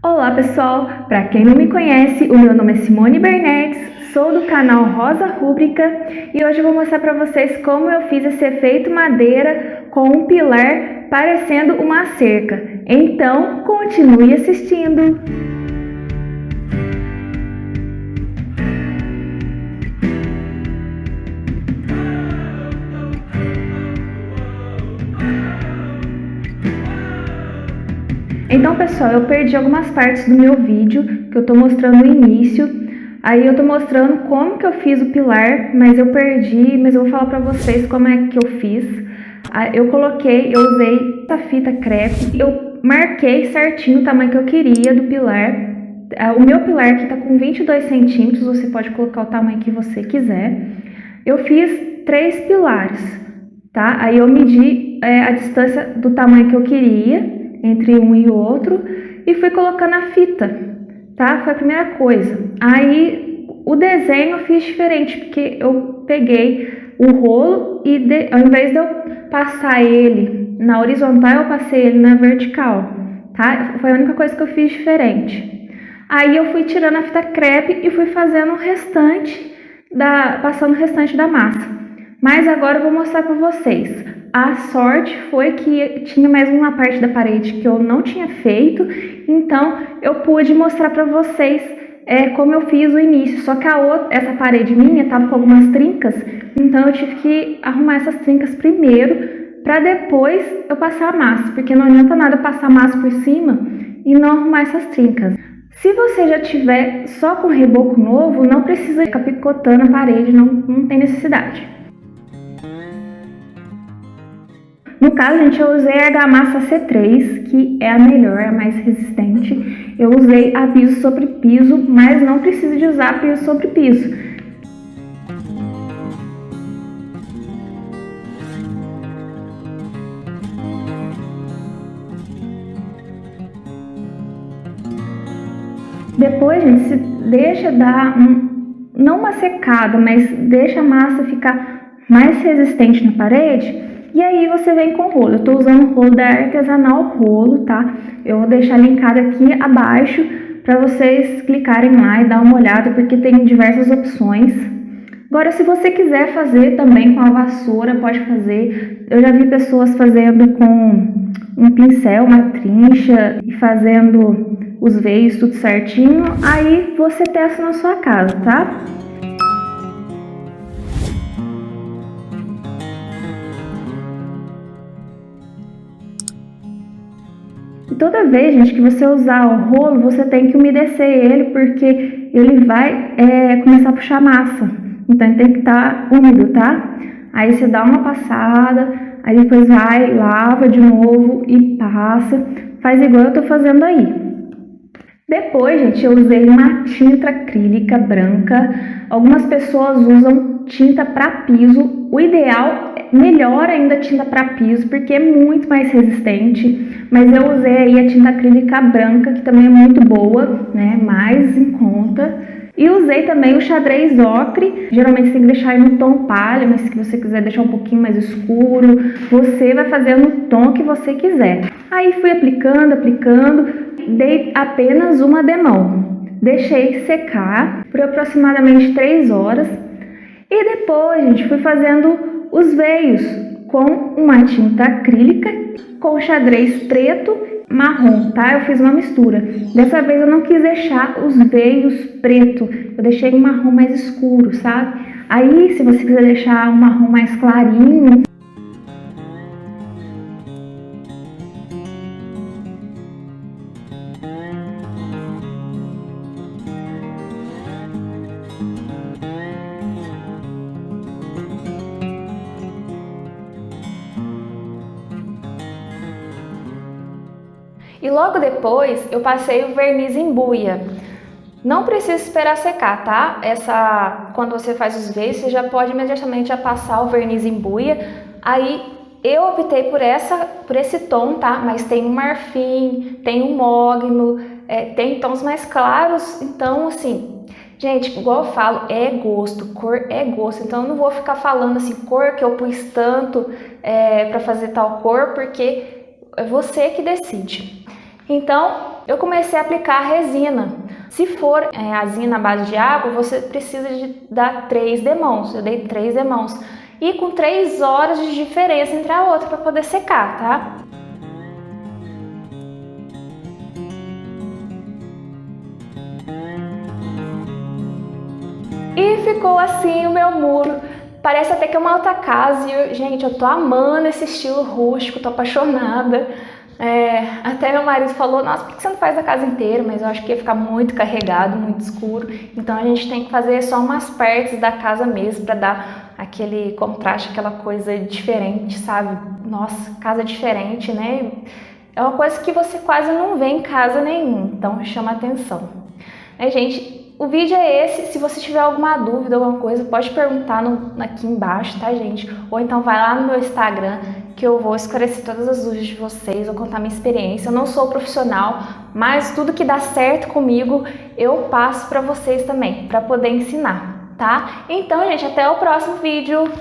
Olá pessoal, para quem não me conhece, o meu nome é Simone Bernardes, sou do canal Rosa Rúbrica e hoje eu vou mostrar para vocês como eu fiz esse efeito madeira com um pilar parecendo uma cerca. Então, continue assistindo! Então pessoal, eu perdi algumas partes do meu vídeo que eu estou mostrando no início. Aí eu estou mostrando como que eu fiz o pilar, mas eu perdi, mas eu vou falar para vocês como é que eu fiz. Eu usei essa fita crepe, eu marquei certinho o tamanho que eu queria do pilar. O meu pilar aqui está com 22 centímetros, você pode colocar o tamanho que você quiser. Eu fiz 3 pilares, tá? Aí eu medi a distância do tamanho que eu queria entre um e outro e fui colocando a fita, tá? Foi a primeira coisa. Aí o desenho eu fiz diferente, porque eu peguei o rolo e ao invés de eu passar ele na horizontal, eu passei ele na vertical, tá? Foi a única coisa que eu fiz diferente. Aí eu fui tirando a fita crepe e fui fazendo o restante, passando o restante da massa. Mas agora eu vou mostrar para vocês. A sorte foi que tinha mais uma parte da parede que eu não tinha feito, então eu pude mostrar para vocês como eu fiz o início. Só que essa parede minha estava com algumas trincas, então eu tive que arrumar essas trincas primeiro para depois eu passar a massa, porque não adianta nada eu passar a massa por cima e não arrumar essas trincas. Se você já tiver só com reboco novo, não precisa ficar picotando a parede, não tem necessidade. No caso, gente, eu usei a argamassa C3, que é a melhor, a mais resistente. Eu usei a piso sobre piso, mas não precisa de usar piso sobre piso. Depois, gente, deixa dar não uma secada, mas deixa a massa ficar mais resistente na parede. E aí você vem com o rolo. Eu tô usando o rolo da Artesanal Rolo, tá? Eu vou deixar linkado aqui abaixo para vocês clicarem lá e dar uma olhada, porque tem diversas opções. Agora, se você quiser fazer também com a vassoura, pode fazer. Eu já vi pessoas fazendo com um pincel, uma trincha, e fazendo os veios tudo certinho. Aí você testa na sua casa, tá? E toda vez, gente, que você usar o rolo, você tem que umedecer ele, porque ele vai começar a puxar massa. Então, ele tem que estar úmido, tá? Aí você dá uma passada, aí depois vai, lava de novo e passa. Faz igual eu tô fazendo aí. Depois, gente, eu usei uma tinta acrílica branca. Algumas pessoas usam tinta para piso. O ideal, melhor ainda, tinta para piso, porque é muito mais resistente. Mas eu usei aí a tinta acrílica branca, que também é muito boa, né? Mais em conta. E usei também o xadrez ocre. Geralmente você tem que deixar aí no tom palha, mas se você quiser deixar um pouquinho mais escuro, você vai fazer no tom que você quiser. Aí fui aplicando, dei apenas uma demão. Deixei secar por aproximadamente 3 horas. E depois, gente, fui fazendo os veios com uma tinta acrílica, com xadrez preto, marrom, tá? Eu fiz uma mistura. Dessa vez eu não quis deixar os veios preto, eu deixei um marrom mais escuro, sabe? Aí, se você quiser deixar um marrom mais clarinho, e logo depois eu passei o verniz em buia. Não precisa esperar secar, tá? Quando você faz os veios, você já pode imediatamente passar o verniz em buia. Aí eu optei por esse tom, tá? Mas tem o marfim, tem o mogno, tem tons mais claros. Então, assim, gente, igual eu falo, é gosto, cor é gosto. Então eu não vou ficar falando assim, cor que eu pus tanto pra fazer tal cor, porque é você que decide. Então, eu comecei a aplicar a resina. Se for resina à base de água, você precisa de dar 3 demãos. Eu dei 3 demãos. E com 3 horas de diferença entre a outra para poder secar, tá? E ficou assim o meu muro. Parece até que é uma outra casa. E gente, eu tô amando esse estilo rústico, tô apaixonada. Até meu marido falou, nossa, por que você não faz a casa inteira? Mas eu acho que ia ficar muito carregado, muito escuro. Então a gente tem que fazer só umas partes da casa mesmo para dar aquele contraste, aquela coisa diferente, sabe? Nossa, casa diferente, né? É uma coisa que você quase não vê em casa nenhuma, então chama atenção. Gente, o vídeo é esse. Se você tiver alguma dúvida, alguma coisa, pode perguntar aqui embaixo, tá, gente? Ou então vai lá no meu Instagram, que eu vou esclarecer todas as dúvidas de vocês, vou contar minha experiência. Eu não sou profissional, mas tudo que dá certo comigo, eu passo para vocês também, para poder ensinar, tá? Então, gente, até o próximo vídeo.